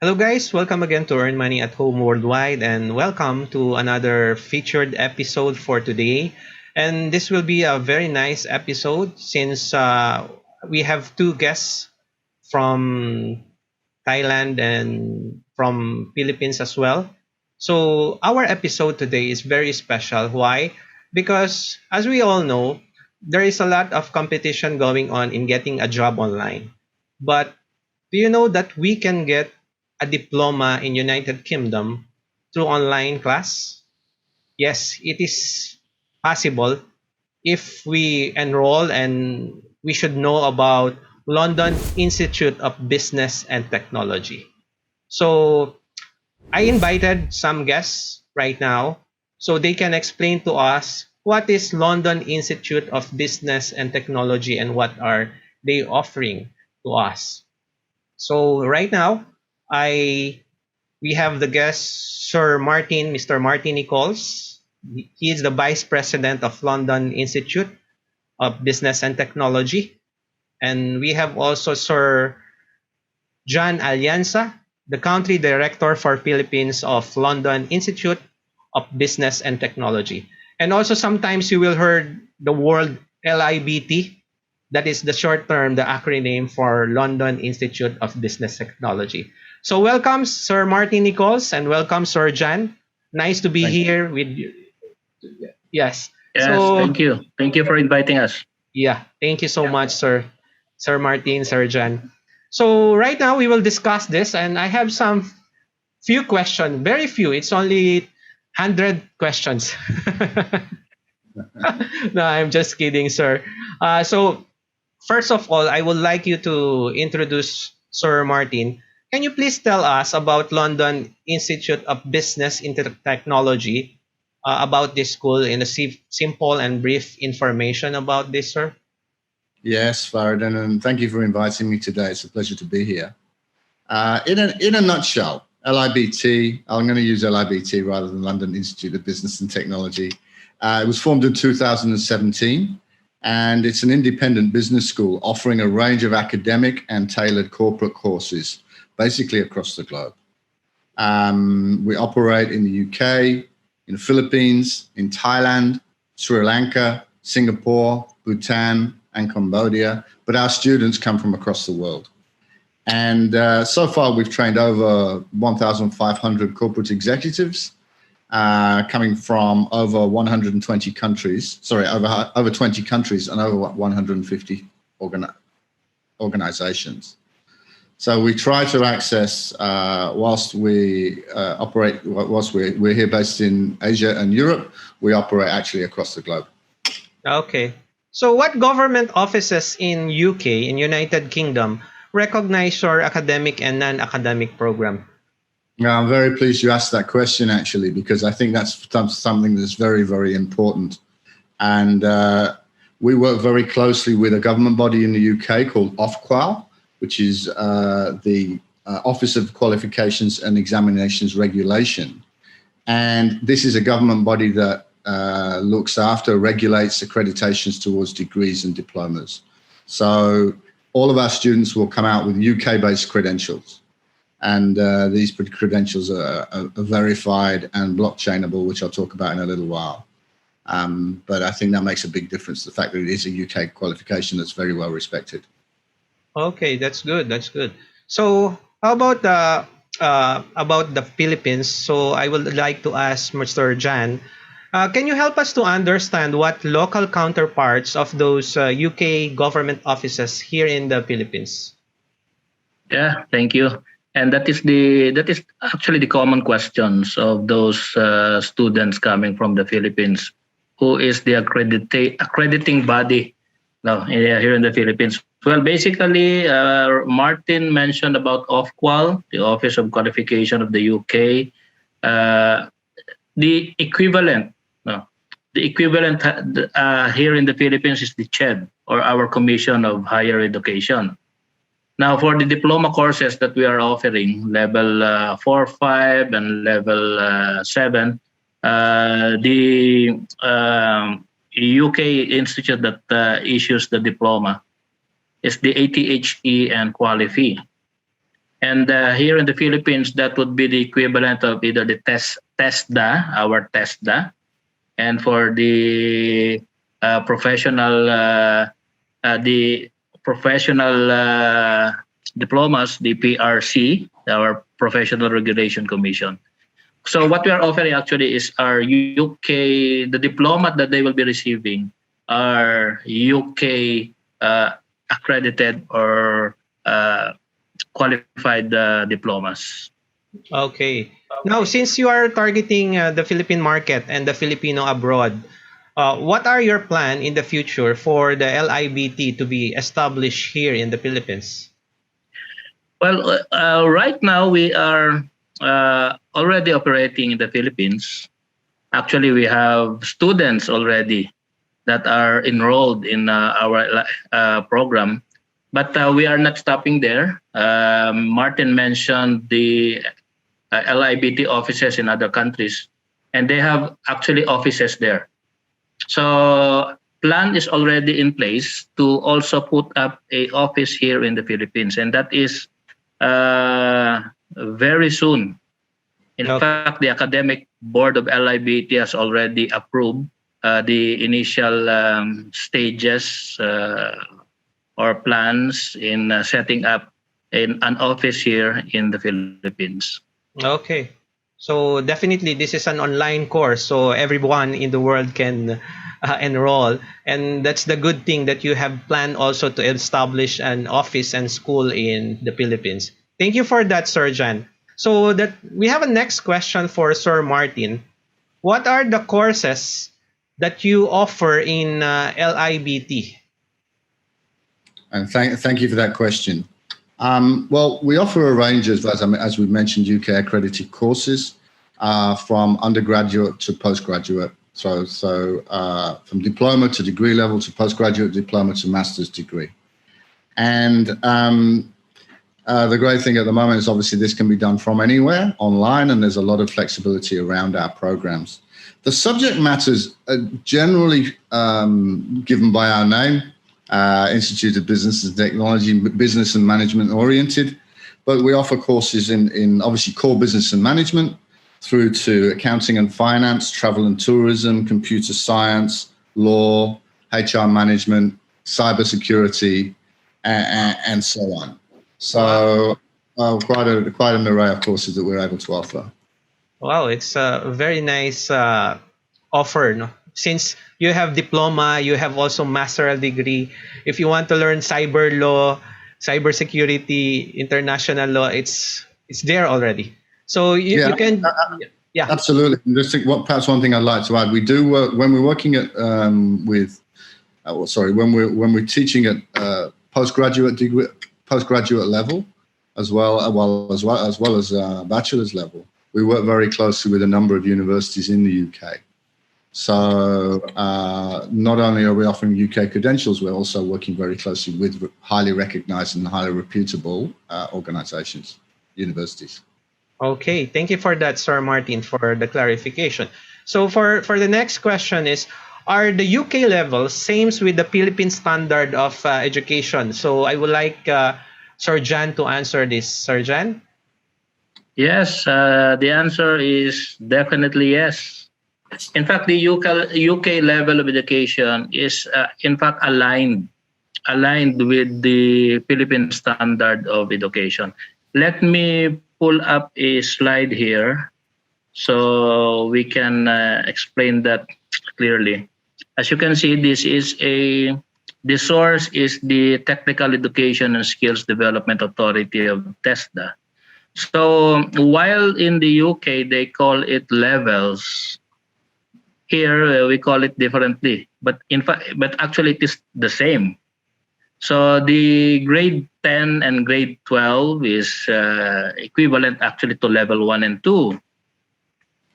Hello guys, welcome again to Earn Money at Home Worldwide and welcome to another featured episode for today. And this will be a very nice episode since we have two guests from Thailand and from Philippines as well. So our episode today is very special. Why? Because as we all know, there is a lot of competition going on in getting a job online. But do you know that we can get a diploma in United Kingdom through online class? Yes, it is possible if we enroll, and we should know about London Institute of Business and Technology. So I invited some guests right now so they can explain to us what is London Institute of Business and Technology and what are they offering to us. So right now, I we have the guest Sir Martin, Mr. Martin Nichols. He is the Vice President of London Institute of Business and Technology. And we have also Sir John Alianza, the Country Director for Philippines of London Institute of Business and Technology. And also sometimes you will hear the word LIBT. That is the short term, the acronym for London Institute of Business Technology. So welcome, Sir Martin Nichols, and welcome, Sir John. Nice to be Thank you. here with you. Yes. Yes, So thank you. Thank you for inviting us. yeah, thank you so much, Sir Martin, Sir John. So right now we will discuss this, and I have some few questions, very few. It's only 100 questions. No, I'm just kidding, sir. So first of all, I would like you to introduce Sir Martin. Can you please tell us about London Institute of Business and Technology, about this school in a simple and brief information about this, sir? Yes, Faradin, and thank you for inviting me today. It's a pleasure to be here. In a nutshell, LIBT, I'm going to use LIBT rather than London Institute of Business and Technology. It was formed in 2017, and it's an independent business school offering a range of academic and tailored corporate courses, basically across the globe. We operate in the UK, in the Philippines, in Thailand, Sri Lanka, Singapore, Bhutan, and Cambodia, but our students come from across the world. And so far, we've trained over 1,500 corporate executives coming from over 120 countries, over 20 countries and over 150 organizations. So we try to access, whilst we operate, whilst we're here based in Asia and Europe, we operate actually across the globe. Okay. So what government offices in UK, in United Kingdom, recognize your academic and non-academic program? Now, I'm very pleased you asked that question, actually, because I think that's something that's very, very important. And we work very closely with a government body in the UK called Ofqual, which is the Office of Qualifications and Examinations Regulation. And this is a government body that looks after, regulates accreditations towards degrees and diplomas. So all of our students will come out with UK-based credentials. And these credentials are verified and blockchainable, which I'll talk about in a little while. But I think that makes a big difference, the fact that it is a UK qualification that's very well respected. Okay, that's good. That's good. So how about the Philippines? So I would like to ask Mr. Jan, can you help us to understand what local counterparts of those UK government offices here in the Philippines? Yeah, thank you. And that is actually the common questions of those students coming from the Philippines. Who is the accrediting body now here in the Philippines? Well, basically, Martin mentioned about Ofqual, the Office of Qualification of the UK. The equivalent here in the Philippines is the CHED, or our Commission of Higher Education. Now, for the diploma courses that we are offering, level 4, 5, and level 7, the UK institute that issues the diploma is the ATHE and QUALIFI. And here in the Philippines, that would be the equivalent of either the TESDA, our TESDA, and for the professional diplomas, the PRC, our Professional Regulation Commission. So what we are offering actually is our UK, the diploma that they will be receiving are UK accredited or qualified diplomas. Okay. Now, since you are targeting the Philippine market and the Filipino abroad, what are your plan in the future for the LIBT to be established here in the Philippines? Well, right now we are already operating in the Philippines. Actually, we have students already that are enrolled in our program, but we are not stopping there. Martin mentioned the LIBT offices in other countries, and they have actually offices there. So plan is already in place to also put up a office here in the Philippines, and that is very soon. In fact, the academic board of LIBT has already approved the initial stages or plans in setting up an office here in the Philippines. Okay. So definitely this is an online course, so everyone in the world can enroll, and that's the good thing that you have planned also to establish an office and school in the Philippines. Thank you for that, Sir Jan. So that we have a next question for Sir Martin. What are the courses that you offer in LIBT? And thank you for that question. Well, we offer a range of, as we mentioned, UK accredited courses from undergraduate to postgraduate. So from diploma to degree level to postgraduate diploma to master's degree. And the great thing at the moment is obviously this can be done from anywhere online, and there's a lot of flexibility around our programs. The subject matters are generally given by our name, Institute of Business and Technology, business and management oriented, but we offer courses in obviously core business and management through to accounting and finance, travel and tourism, computer science, law, HR management, cybersecurity, and so on. So quite an array of courses that we're able to offer. Wow, it's a very nice offer. No? Since you have diploma, you have also master's degree. If you want to learn cyber law, cybersecurity, international law, it's there already. So you can, yeah. Absolutely. Perhaps one thing I'd like to add: we do work when we're working at when we're teaching at postgraduate level, as well as bachelor's level. We work very closely with a number of universities in the UK. So not only are we offering UK credentials, we're also working very closely with highly recognized and highly reputable organizations, universities. Okay, thank you for that, Sir Martin, for the clarification. So for the next question is, are the UK levels same with the Philippine standard of education? So I would like Sir Jan to answer this. Sir Jan? Yes, the answer is definitely yes. In fact, the UK level of education is in fact aligned with the Philippine standard of education. Let me pull up a slide here so we can explain that clearly. As you can see, the source is the Technical Education and Skills Development Authority of TESDA. So while in the UK they call it levels, here we call it differently. But actually it is the same. So the grade 10 and grade 12 is equivalent actually to level 1 and 2.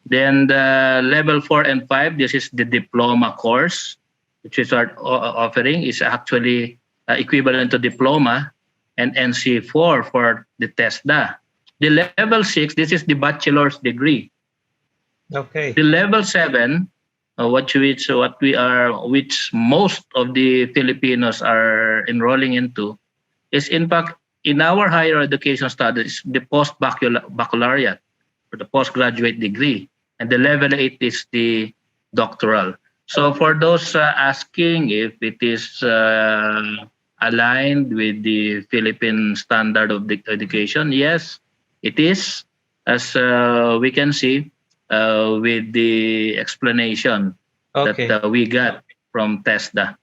Then the level 4 and 5, this is the diploma course, which is our offering, is actually equivalent to diploma, and NC4 for the TESDA. The level 6, this is the bachelor's degree. Okay. The level 7, which most of the Filipinos are enrolling into, is in fact in our higher education studies, the baccalaureate or the postgraduate degree, and the level 8 is the doctoral. So for those asking if it is aligned with the Philippine standard of education, yes, it is, as we can see with the explanation Okay. that we got from TESDA.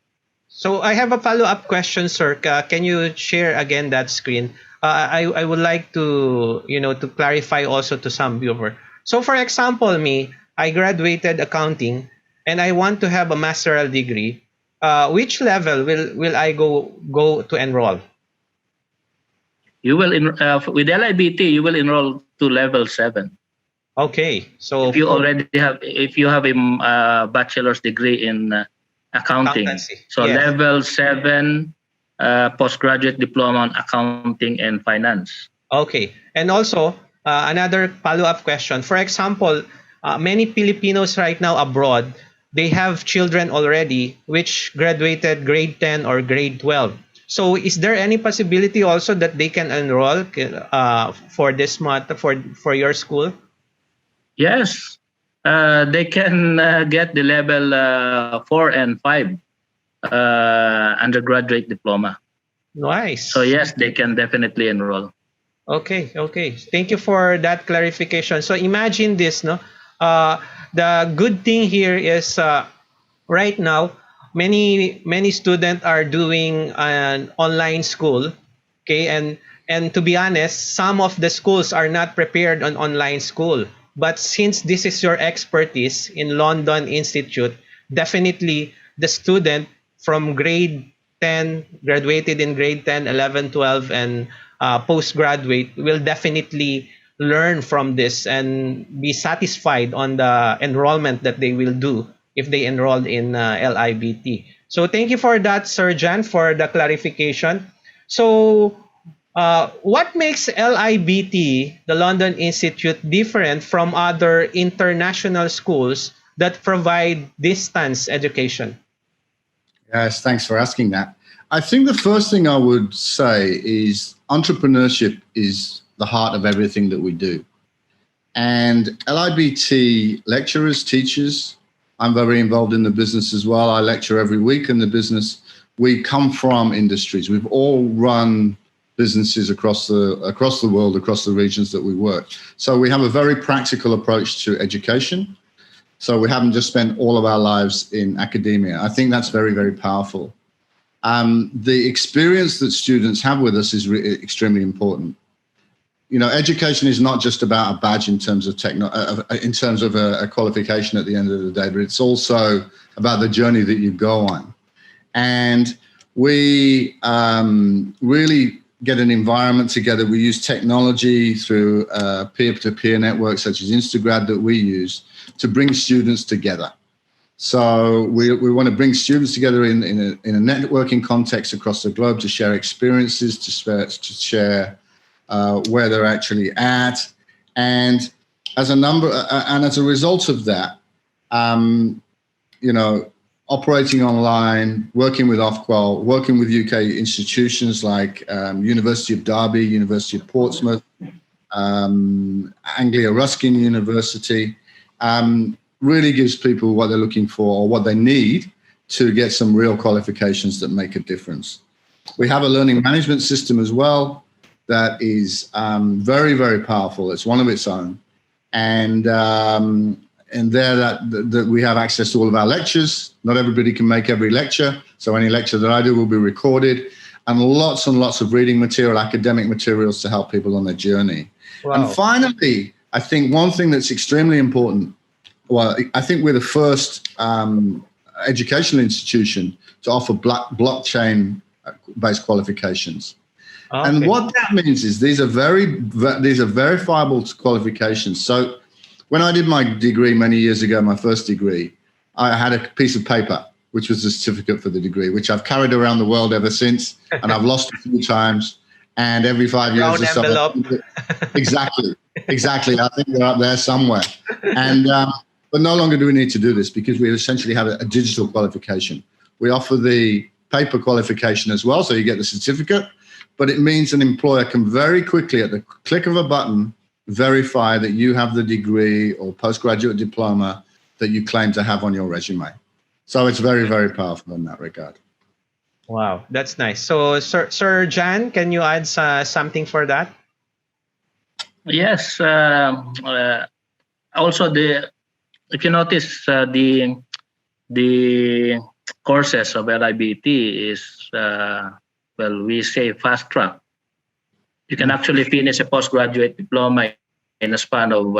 So I have a follow-up question, sir. Can you share again that screen? I would like to to clarify also to some viewer. So for example, me, I graduated accounting, and I want to have a master's degree. Which level will I go to enroll? You will with LIBT, you will enroll to level 7. Okay, so If you have a bachelor's degree in accounting, accountancy, so yes. level 7 postgraduate diploma on accounting and finance. Okay, and also another follow-up question. For example, many Filipinos right now abroad, they have children already which graduated grade 10 or grade 12. So is there any possibility also that they can enroll for this month for your school? Yes, they can get the level 4 and 5 undergraduate diploma. Nice. So yes, they can definitely enroll. Okay. Thank you for that clarification. So imagine this, no? The good thing here is right now many students are doing an online school, okay, and to be honest, some of the schools are not prepared on online school. But since this is your expertise in London Institute, definitely the student from grade 10, graduated in grade 10, 11, 12, and postgraduate will definitely learn from this and be satisfied on the enrollment that they will do if they enrolled in LIBT. So thank you for that, Sir Jan, for the clarification. So what makes LIBT, the London Institute, different from other international schools that provide distance education? Yes, thanks for asking that. I think the first thing I would say is entrepreneurship is the heart of everything that we do. And LIBT lecturers, teachers, I'm very involved in the business as well. I lecture every week in the business. We come from industries. We've all run businesses across the world, across the regions that we work. So we have a very practical approach to education. So we haven't just spent all of our lives in academia. I think that's very, very powerful. The experience that students have with us is extremely important. You know, education is not just about a badge in terms of a qualification at the end of the day, but it's also about the journey that you go on. And we really get an environment together. We use technology through peer-to-peer networks such as Instagrad that we use to bring students together. So we want to bring students together in a networking context across the globe to share experiences, to share where they're actually at, and as a result of that, you know, operating online, working with Ofqual, working with UK institutions like University of Derby, University of Portsmouth, Anglia Ruskin University, really gives people what they're looking for or what they need to get some real qualifications that make a difference. We have a learning management system as well that is very, very powerful. It's one of its own. And there that we have access to all of our lectures. Not everybody can make every lecture. So any lecture that I do will be recorded, and lots of reading material, academic materials to help people on their journey. Wow. And finally, I think one thing that's extremely important, well, I think we're the first educational institution to offer blockchain-based qualifications. Okay. And what that means is these are verifiable qualifications. So when I did my degree many years ago, my first degree, I had a piece of paper, which was a certificate for the degree, which I've carried around the world ever since, and I've lost a few times. And every 5 years or so, exactly. I think they're up there somewhere. And but no longer do we need to do this because we essentially have a digital qualification. We offer the paper qualification as well, so you get the certificate, but it means an employer can very quickly, at the click of a button, verify that you have the degree or postgraduate diploma that you claim to have on your resume. So it's very, very powerful in that regard. Wow, that's nice. So, Sir Jan, can you add something for that? Yes. Also, if you notice, the courses of LIBT is we say fast track. You can actually finish a postgraduate diploma in a span of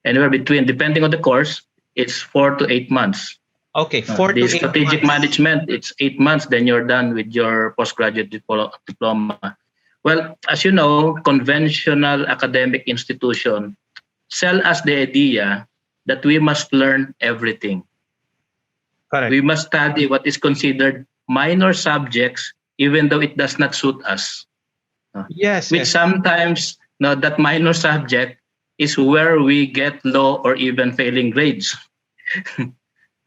anywhere between, depending on the course, it's 4 to 8 months. Okay, 4 to 8 strategic months. management, it's 8 months, then you're done with your postgraduate diploma. Well, as you know, conventional academic institution sell us the idea that we must learn everything. Correct. We must study what is considered minor subjects, even though it does not suit us. Yes. Which sometimes that minor subject is where we get low or even failing grades.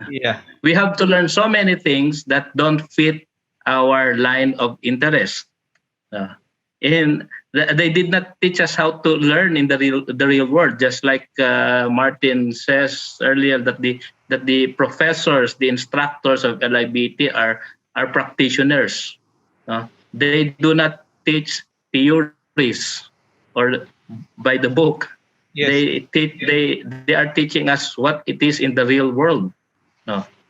Yeah. We have to learn so many things that don't fit our line of interest. They did not teach us how to learn in the real world. Just like Martin says earlier, that the professors, the instructors of LIBT are practitioners. They do not teach theories or by the book. Yes. They are teaching us what it is in the real world.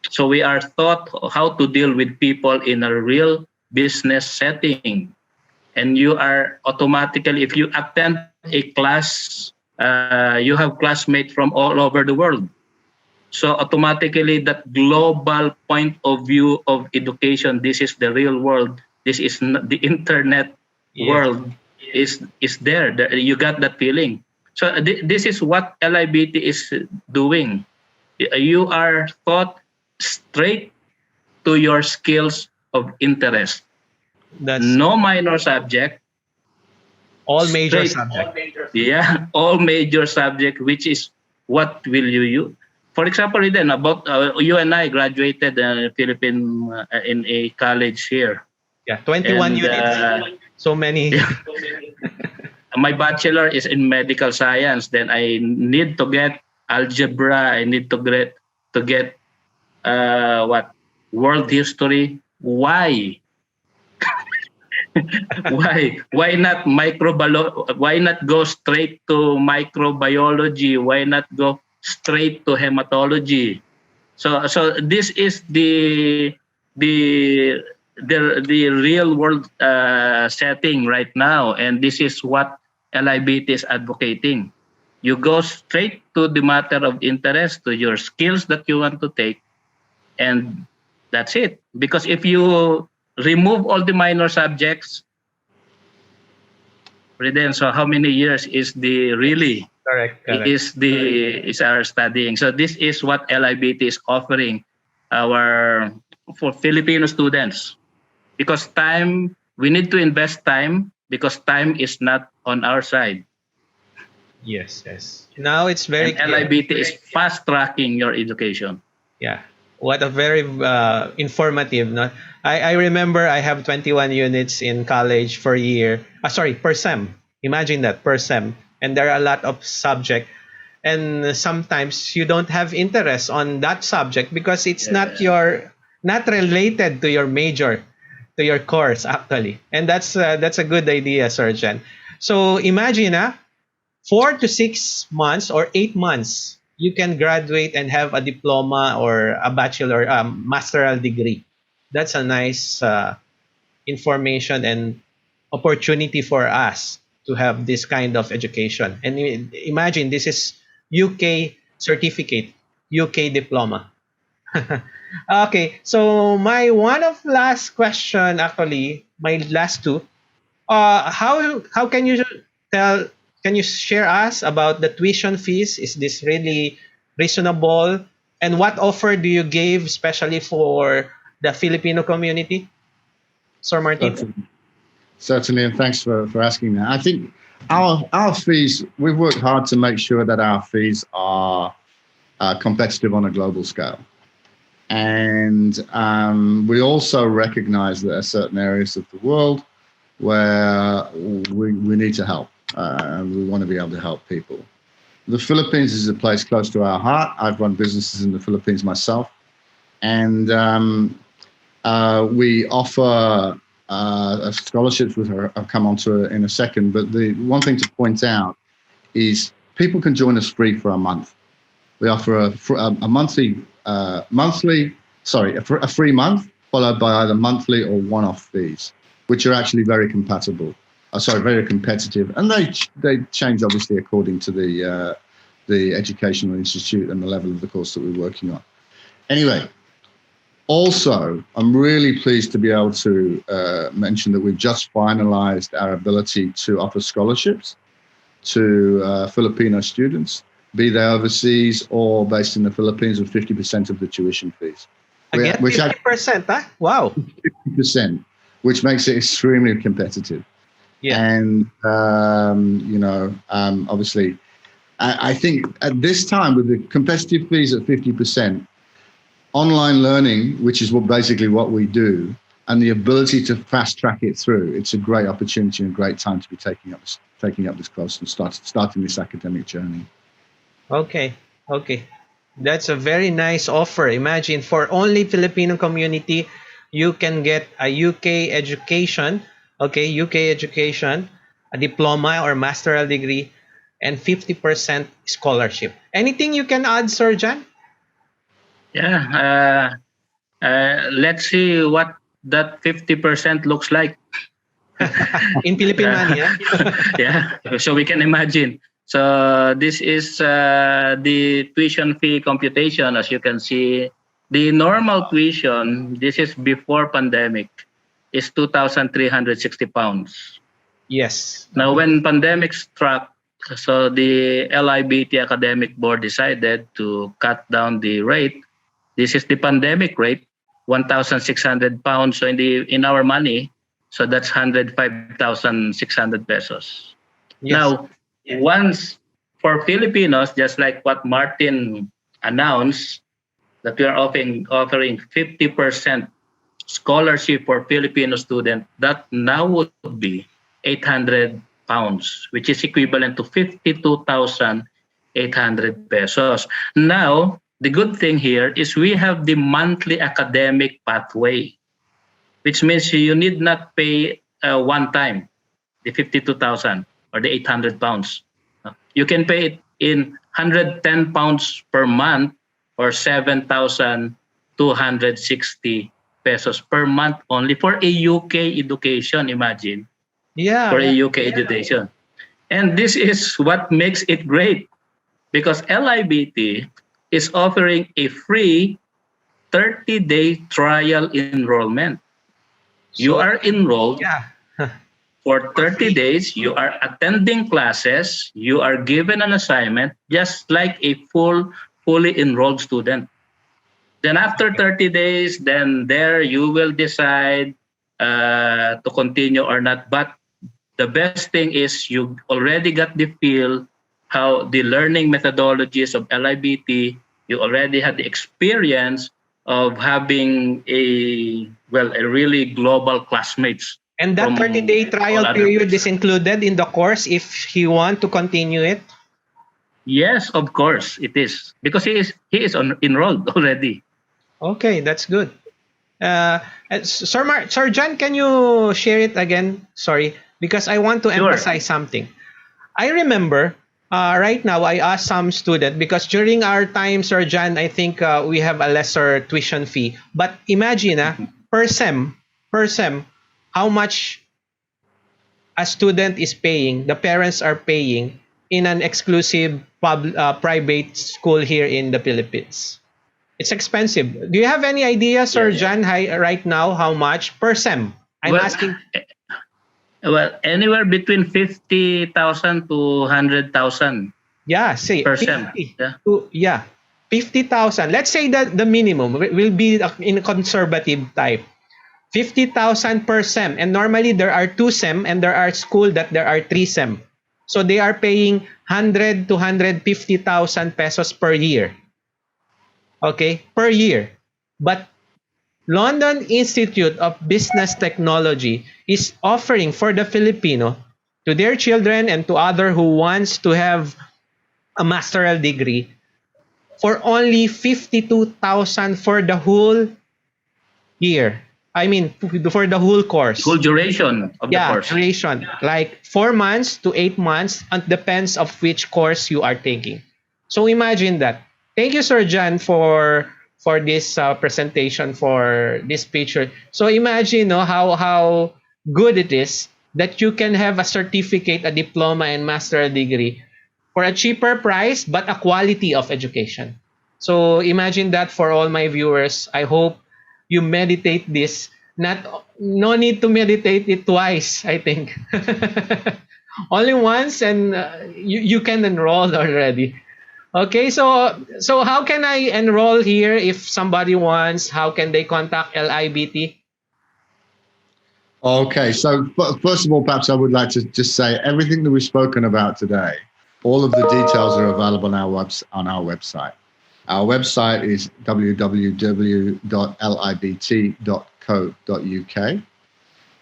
So we are taught how to deal with people in a real business setting. And you are automatically, if you attend a class, you have classmates from all over the world. So automatically that global point of view of education, this is the real world, this is the internet world, is there. You got that feeling. So this is what LIBT is doing. You are taught straight to your skills of interest. No minor subject. All major subject. Yeah, all major subject, which is what will you use. For example, then about you and I graduated in Philippine in a college here. Yeah, 21 units. So many. My bachelor is in medical science. Then I need to get algebra. I need to get world history. Why? Why not microbiology? Why not go straight to microbiology? Why not go straight to hematology? So this is the real world setting right now, and this is what LIBT is advocating. You go straight to the matter of interest, to your skills that you want to take, and that's it. Because if you remove all the minor subjects, so how many years is the really? Correct. Is our studying. So this is what LIBT is offering for Filipino students, because we need to invest time, because time is not on our side. Yes. Now it's very clear. LIBT is fast tracking your education. Yeah. What a very informative. No? I remember I have 21 units in college per year. Per sem. Imagine that, per sem. And there are a lot of subjects. And sometimes you don't have interest on that subject because it's not related to your major, to your course actually. And that's a good idea, Surgeon. So imagine 4 to 6 months or 8 months, you can graduate and have a diploma or a bachelor, master's degree. That's a nice information and opportunity for us to have this kind of education. And imagine this is UK certificate, UK diploma. Okay, so my one of last question, actually, my last two. How can you tell? Can you share us about the tuition fees? Is this really reasonable? And what offer do you give, especially for the Filipino community? Sir Martin? Certainly, and thanks for asking that. I think our fees, we've worked hard to make sure that our fees are competitive on a global scale. And we also recognize that there are certain areas of the world where we need to help, and we want to be able to help people. The Philippines is a place close to our heart. I've run businesses in the Philippines myself, and we offer scholarships, which I'll come on to in a second. But the one thing to point out is people can join us free for a month. We offer a free month, followed by either monthly or one-off fees, which are actually very compatible. Very competitive, and they change obviously according to the educational institute and the level of the course that we're working on. Anyway, also, I'm really pleased to be able to mention that we've just finalized our ability to offer scholarships to Filipino students, be they overseas or based in the Philippines, with 50% of the tuition fees. Again, 50%, huh? Wow. 50%, which makes it extremely competitive. Yeah. And, obviously, I think at this time, with the competitive fees at 50%, online learning, which is basically what we do, and the ability to fast track it through, it's a great opportunity and a great time to be taking up this course and starting this academic journey. Okay. That's a very nice offer. Imagine, for only Filipino community, you can get a UK education, a diploma or master's degree, and 50% scholarship. Anything you can add, Sir John? Yeah. Let's see what that 50% looks like. In Philippine money, yeah? Yeah, so we can imagine. So this is the tuition fee computation. As you can see, the normal tuition, this is before pandemic, is 2,360 pounds. Yes. Now, when pandemic struck, so the LIBT Academic Board decided to cut down the rate. This is the pandemic rate, 1,600 pounds. So in our money, so that's 105,600 pesos. Yes. Now, once for Filipinos, just like what Martin announced, that we are offering 50% scholarship for Filipino students, that now would be 800 pounds, which is equivalent to 52,800 pesos. Now, the good thing here is we have the monthly academic pathway, which means you need not pay one time the 52,000 or the 800 pounds. You can pay it in 110 pounds per month or 7,260 pesos per month only for a UK education, imagine. Yeah. For a UK education. And this is what makes it great, because LIBT is offering a free 30-day trial enrollment. You are enrolled for 30 days. You are attending classes. You are given an assignment, just like a fully enrolled student. Then after 30 days, then there you will decide to continue or not. But the best thing is you already got the feel how the learning methodologies of LIBT. You already had the experience of having a really global classmates. And that 30-day trial period is included in the course if he want to continue it? Yes, of course it is, because he is enrolled already. Okay, that's good. Sir John, can you share it again? Sorry, because I want to emphasize something. I remember right now I asked some student, because during our time, Sir John, I think we have a lesser tuition fee. But imagine per sem, how much a student is paying, the parents are paying in an exclusive private school here in the Philippines. It's expensive. Do you have any idea, Sir John, right now, how much per sem? I'm asking. Well, anywhere between 50,000 to 100,000. Yeah, say per 50, sem. Yeah, 50,000. Let's say that the minimum will be in a conservative type. 50,000 per sem, and normally there are 2 sem, and there are school that there are 3 sem. So they are paying 100 to 150,000 pesos per year. Okay, per year. But London Institute of Business Technology is offering for the Filipino to their children and to other who wants to have a master's degree for only 52,000 for the whole year. I mean, for the whole course. Whole duration of the Yeah, course. duration. Like 4 months to 8 months, and depends of which course you are taking. So imagine that. Thank you, Sir John, for this presentation, for this picture. So imagine, no, how good it is that you can have a certificate, a diploma, and master degree for a cheaper price, but a quality of education. So imagine that for all my viewers. I hope you meditate this. No need to meditate it twice, I think. Only once, and you can enroll already. Okay, so how can I enroll here if somebody wants? How can they contact LIBT? Okay, so first of all, perhaps I would like to just say everything that we've spoken about today, all of the details are available on our website. Our website is www.libt.co.uk.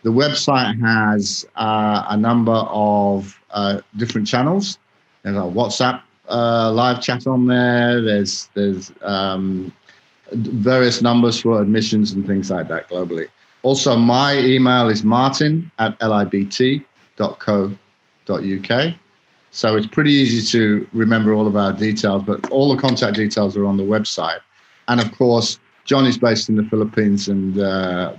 The website has a number of different channels. There's a WhatsApp live chat on there. There's various numbers for admissions and things like that globally. Also, my email is martin@libt.co.uk. So it's pretty easy to remember all of our details, but all the contact details are on the website. And of course, John is based in the Philippines and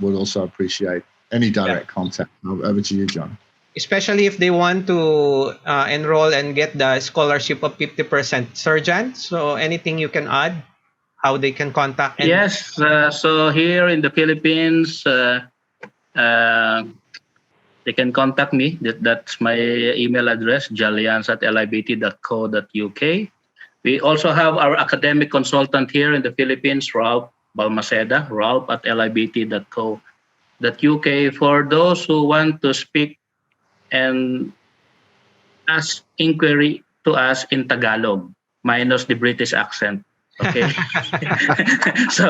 would also appreciate any direct contact. Over to you, John. Especially if they want to enroll and get the scholarship of 50%. Sir John, so anything you can add? How they can contact? Yes, so here in the Philippines, they can contact me. That's my email address, jalians@libt.co.uk. We also have our academic consultant here in the Philippines, Ralph Balmaceda, ralph@libt.co.uk. For those who want to speak and ask inquiry to us in Tagalog, minus the British accent. Okay. so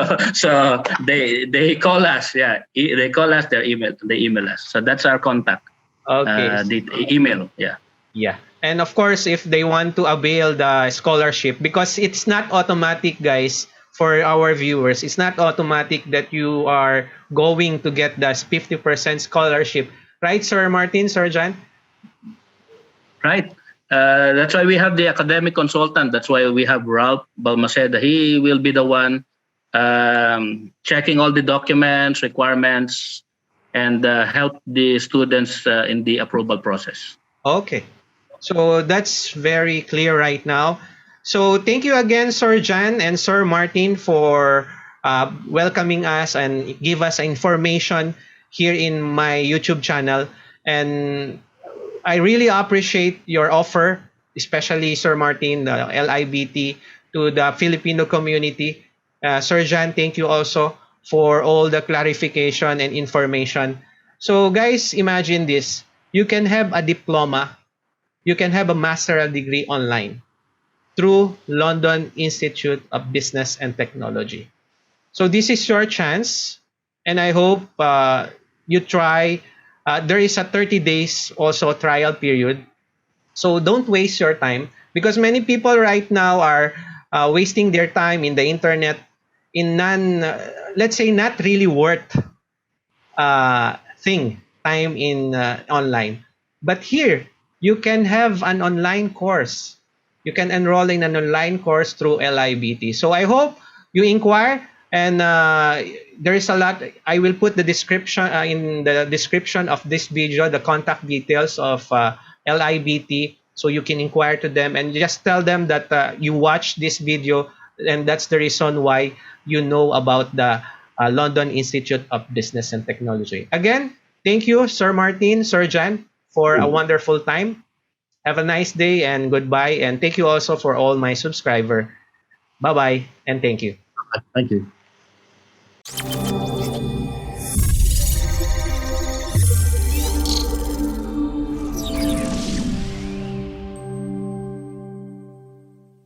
they call us. Yeah, they call us. They email us. So that's our contact. Okay. The email. Yeah. Yeah. And of course, if they want to avail the scholarship, because it's not automatic, guys, for our viewers, it's not automatic that you are going to get the 50% scholarship. Right, Sir Martin, Sir John? Right. That's why we have the academic consultant. That's why we have Ralph Balmaceda. He will be the one checking all the documents, requirements, and help the students in the approval process. Okay. So that's very clear right now. So thank you again, Sir John and Sir Martin, for welcoming us and give us information here in my YouTube channel. And I really appreciate your offer, especially Sir Martin, the LIBT, to the Filipino community. Sir John, thank you also for all the clarification and information. So guys, imagine this. You can have a diploma, you can have a master's degree online through London Institute of Business and Technology. So this is your chance, and I hope you try. There is a 30 days also trial period. So don't waste your time, because many people right now are wasting their time in the internet in let's say, not really worth time in online. But here, you can have an online course. You can enroll in an online course through LIBT. So I hope you inquire, and there is a lot. I will put the description in the description of this video, the contact details of LIBT, so you can inquire to them and just tell them that you watched this video, and that's the reason why you know about the London Institute of Business and Technology. Again, thank you, Sir Martin, Sir John, for a wonderful time. Have a nice day and goodbye. And thank you also for all my subscribers. Bye-bye and thank you. Thank you.